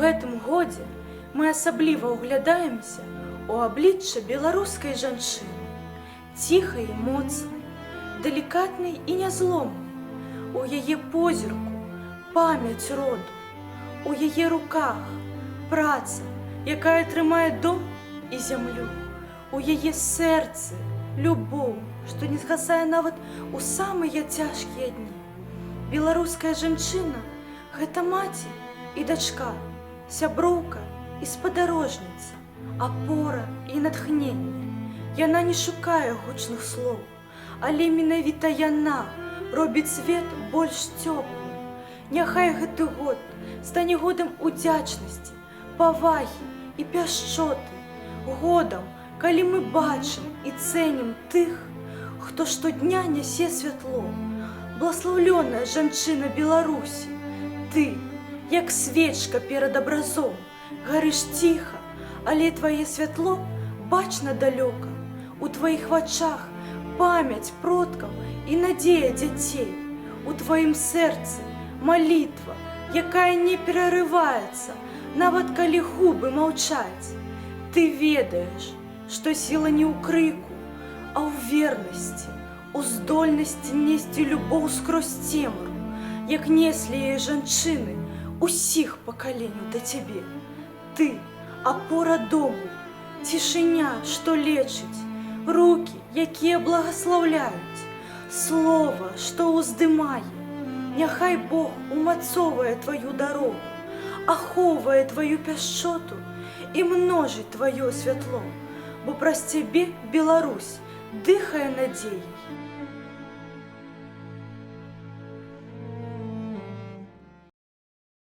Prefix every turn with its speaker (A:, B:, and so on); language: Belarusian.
A: гэтым годзе мы асабліва ўглядаемся у аблічча беларускай жанчыны, ціхай і моцнай, далікатнай і нязломнай, у яе позірку памяць роду, у яе руках праца, якая трымае дом і зямлю, у яе сэрцы любоў, што не згасае нават у самыя цяжкія дні. Беларуская жанчына – гэта маці і дачка, сяброўка і спадарожніца, апора і натхненне. Яна не шукае гучных слоў, але менавіта яна робіць свет больш цёплым. Няхай гэты год стане годам удзячнасці, павагі і пяшчоты, годам, калі мы бачым і цэнім тых, хто штодня нясе святло. Благословлёная жанчына Беларусі, ты, як свечка перад абразом, гарыш ціха, але твае святло бачна далёка. У тваіх вачах памяць продкаў і надзея дзяцей. У тваім сэрцы малітва, якая не перарываецца, нават калі губы маўчаць. Ты ведаеш, што сіла не ў крыку, а ў вернасці, у здольнасці несці любоў скрозь цемру, як неслі яе жанчыны усіх пакаленняў да цябе. Ты – апора дому, цішыня, што лечыць, рукі, якія благаслаўляюць, слова, што ўздымае. Няхай Бог умацоўвае тваю дарогу, ахоўвае тваю пяшчоту і множыць тваё святло, бо праз цябе Беларусь дыхае надзеяй.